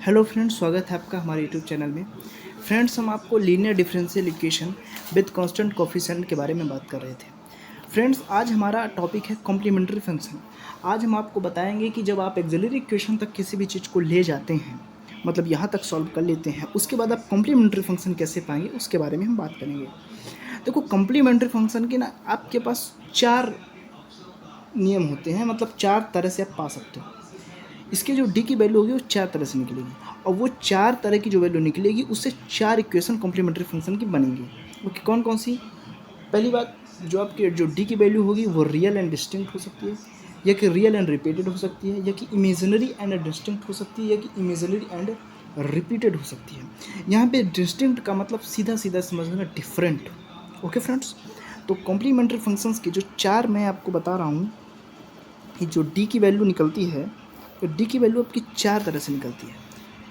Hello friends, स्वागत है आपका हमारे यूट्यूब चैनल में। फ्रेंड्स, हम आपको linear differential equation with constant coefficient के बारे में बात कर रहे थे। फ्रेंड्स, आज हमारा टॉपिक है कॉम्प्लीमेंट्री फंक्शन। आज हम आपको बताएंगे कि जब आप एक्सिलरी इक्वेशन तक किसी भी चीज़ को ले जाते हैं, मतलब यहाँ तक सॉल्व कर लेते हैं, उसके बाद आप कॉम्प्लीमेंट्री फंक्शन कैसे पाएंगे उसके बारे में हम बात करेंगे। देखो, कॉम्प्लीमेंट्री फंक्शन के ना आपके पास 4 नियम होते हैं, मतलब 4 तरह से आप पा सकते हो। इसके जो डी की वैल्यू होगी वो 4 तरह से निकलेगी, और वो 4 तरह की जो वैल्यू निकलेगी उससे 4 इक्वेशन कॉम्प्लीमेंट्री फंक्शन की बनेंगी। ओके, कौन कौन सी? पहली बात, जो आपके जो डी की वैल्यू होगी वो रियल एंड डिस्टिंक्ट हो सकती है, या कि रियल एंड रिपीटेड हो सकती है, या कि इमेजिनरी एंड डिस्टिंक्ट हो सकती है, या कि इमेजिनरी एंड रिपीटेड हो सकती है। यहाँ पे डिस्टिंक्ट का मतलब सीधा सीधा समझना डिफरेंट। ओके फ्रेंड्स, तो कॉम्प्लीमेंट्री फंक्शंस की जो 4 मैं आपको बता रहा हूँ कि जो डी की वैल्यू निकलती है, तो डी की वैल्यू आपकी 4 तरह से निकलती है।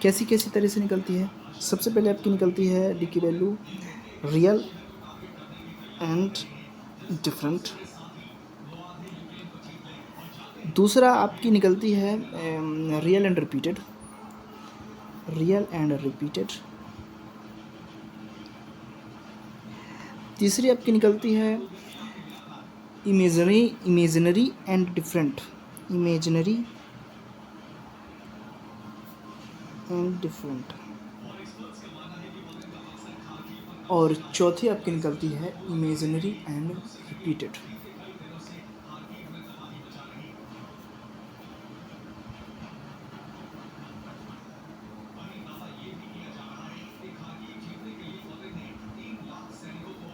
कैसी कैसी तरह से निकलती है? सबसे पहले आपकी निकलती है डी की वैल्यू रियल एंड डिफरेंट। दूसरा आपकी निकलती है real and repeated. Real and repeated. तीसरी आपकी निकलती है imaginary and different. Imaginary and different. और चौथी आपकी निकलती है इमेजिनरी एंड रिपीटेड।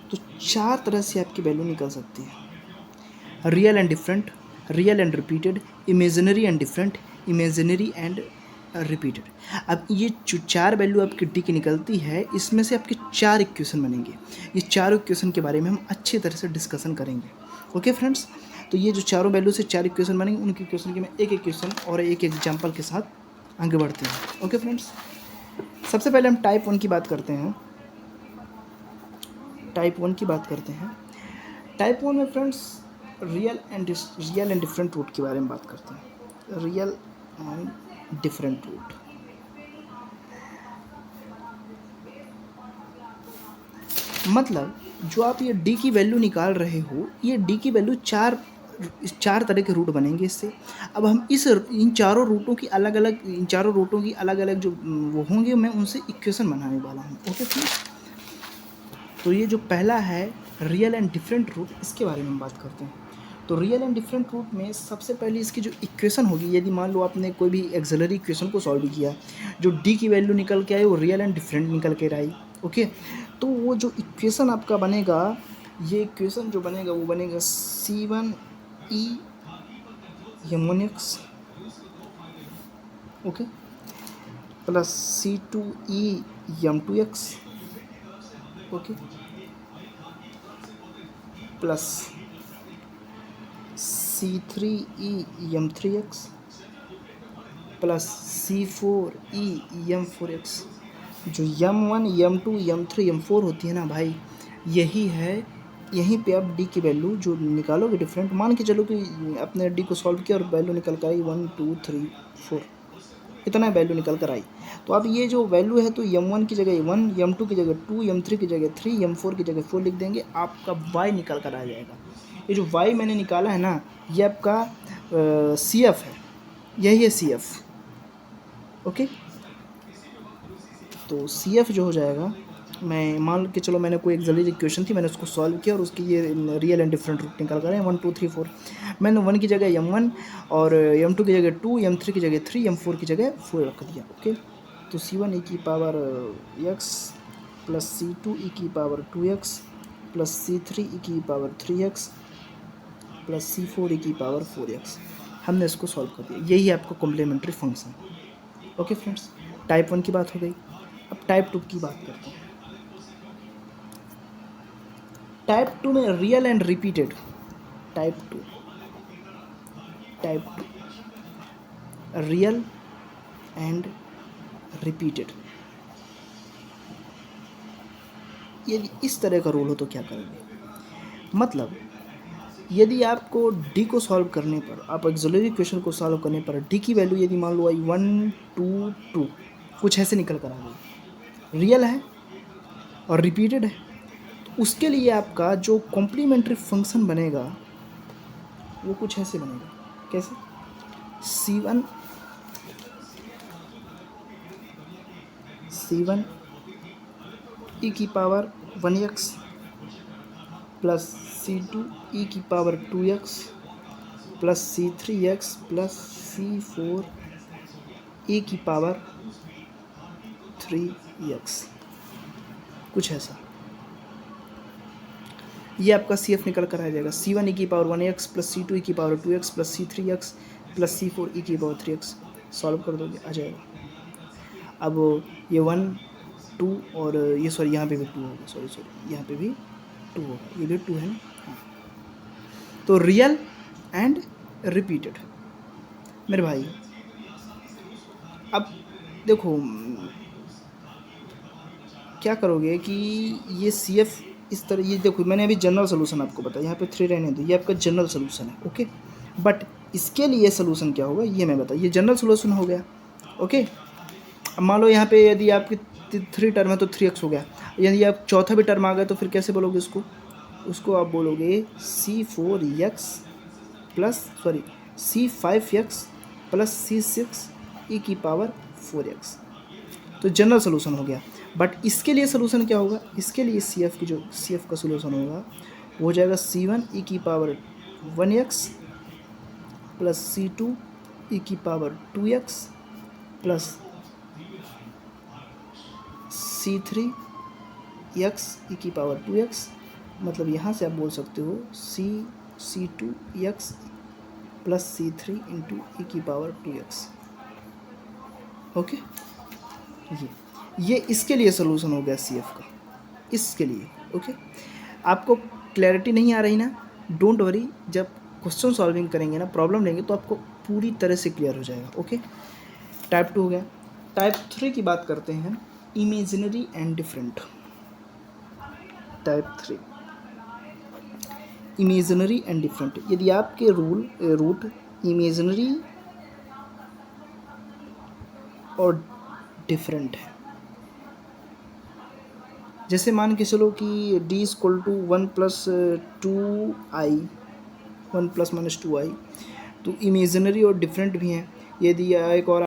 तो 4 तरह से आपकी वैल्यू निकल सकती है: real and different, real and repeated, imaginary and different, imaginary and repeated. अब ये जो 4 वैल्यू आपकी डी की निकलती है, इसमें से आपके 4 इक्वेशन बनेंगे। ये चारों इक्वेशन के बारे में हम अच्छी तरह से डिस्कशन करेंगे। ओके फ्रेंड्स, तो ये जो चारों वैल्यू से 4 इक्वेशन बनेंगे, उनकी इक्वेशन की मैं एक इक्वेशन और एक एग्जाम्पल के साथ आगे बढ़ते हैं। ओके फ्रेंड्स, सबसे पहले हम टाइप 1 की बात करते हैं। टाइप 1 की बात करते हैं। टाइप 1 में friends real and different root के बारे में बात करते हैं। Real and different root. मतलब जो आप ये डी की वैल्यू निकाल रहे हो, ये डी की वैल्यू चार तरह के रूट बनेंगे इससे। अब हम इन चारों रूटों की अलग अलग जो वो होंगे, मैं उनसे इक्वेशन बनाने वाला हूँ। ओके फ्रेंड्स, तो ये जो पहला है रियल एंड डिफरेंट रूट, इसके बारे में हम बात करते हैं। तो रियल एंड डिफरेंट रूट में सबसे पहले इसकी जो इक्वेशन होगी, यदि मान लो आपने कोई भी एक्सिलरी इक्वेशन को सॉल्व किया, जो डी की वैल्यू निकल के आई वो रियल एंड डिफरेंट निकल के आई। ओके, तो वो जो इक्वेशन आपका बनेगा, ये इक्वेशन जो बनेगा वो बनेगा C1E M1x, okay, plus C2E M2x, okay, plus C3E M3x, plus C4E M4x। जो M1 M2 M3 M4 होती है ना भाई, यहीं पे आप डी की वैल्यू जो निकालोगे डिफरेंट, मान के चलो कि अपने डी को सॉल्व किया और वैल्यू निकल कर आई 1 2 3 4, इतना वैल्यू निकल कर आई। तो अब ये जो वैल्यू है, तो M1 की जगह 1, M2 की जगह 2, M3 की जगह 3, M4 की जगह 4 लिख देंगे, आपका y निकल कर आ जाएगा। ये जो y मैंने निकाला है ना, ये आपका CF है, यही है CF। ओके, तो CF जो हो जाएगा, मैं मान के चलो मैंने कोई एक्सिलरी इक्वेशन थी, मैंने उसको सॉल्व किया और उसकी ये रियल एंड डिफरेंट रूट निकाल कर 1 2 3 4। मैंने 1 की जगह M1 और M2 की जगह 2, M3 की जगह 3, M4 की जगह 4 रख दिया। ओके, तो C1 e की power x plus C2 e की power 2x plus C3 e की power 3x plus C4 e की पावर 4x, हमने इसको सॉल्व कर दिया। यही है आपका complementary function. Okay friends, type 1 की बात हो गई। अब टाइप 2 की बात करते हैं। टाइप 2 में real and repeated. Type 2 real and repeated. यदि इस तरह का रूल हो तो क्या करेंगे? मतलब यदि आपको डी को सॉल्व करने पर, आप एक्सिलरी इक्वेशन को सॉल्व करने पर डी की वैल्यू यदि मान लो आई 1 2 2, कुछ ऐसे निकल कर आ गई। रियल है और रिपीटेड है, तो उसके लिए आपका जो कॉम्प्लीमेंट्री फंक्शन बनेगा वो कुछ ऐसे बनेगा। कैसे? C1 e की power 1x plus C2 e की power 2x plus C3x plus C4 e की पावर 3x, कुछ ऐसा। ये आपका CF निकल कर आ जाएगा। C1 e की power 1x plus C2 e की power 2x plus C3x plus C4 e की पावर 3x। सॉल्व कर दोगे आ जाएगा। अब ये 1 2 और ये सॉरी यहाँ पे भी 2 होगा, सॉरी यहाँ पे भी 2 होगा, ये भी 2 है ना। हाँ, तो रियल एंड रिपीटेड मेरे भाई। अब देखो क्या करोगे कि ये CF इस तरह, ये देखो मैंने अभी जनरल सोल्यूशन आपको बताया, यहाँ पे 3 रहने दो, ये आपका जनरल सोल्यूशन है। ओके, बट इसके लिए सोल्यूशन क्या होगा ये मैं बता, ये जनरल सोल्यूशन हो गया। ओके, अब मान लो यहाँ पे यदि आपकी 3 टर्म है तो 3x हो गया। यदि आप चौथा भी टर्म आ गया तो फिर कैसे बोलोगे उसको आप बोलोगे C4x plus C5x plus C6 e की पावर 4x। तो जनरल सोल्यूशन हो गया। बट इसके लिए सोल्यूशन क्या होगा? इसके लिए CF का सोल्यूशन होगा वो हो जाएगा C1 e की power 1x plus C2 e की power 2x plus C3 x e की पावर 2x। मतलब यहाँ से आप बोल सकते हो C2 x plus C3 into e की पावर 2x। ओके, ये इसके लिए सोल्यूशन हो गया CF का, इसके लिए। ओके, आपको क्लैरिटी नहीं आ रही ना, डोंट वरी, जब क्वेश्चन सॉल्विंग करेंगे ना, प्रॉब्लम लेंगे तो आपको पूरी तरह से क्लियर हो जाएगा। ओके, टाइप 2 हो गया। टाइप 3 की बात करते हैं, imaginary and different. Type 3 imaginary and different. यदि आपके रूट इमेजिनरी और डिफरेंट है, जैसे मान के चलो कि D = 1 + 2i 1 ± 2i, तो इमेजिनरी और डिफरेंट भी हैं। यदि एक और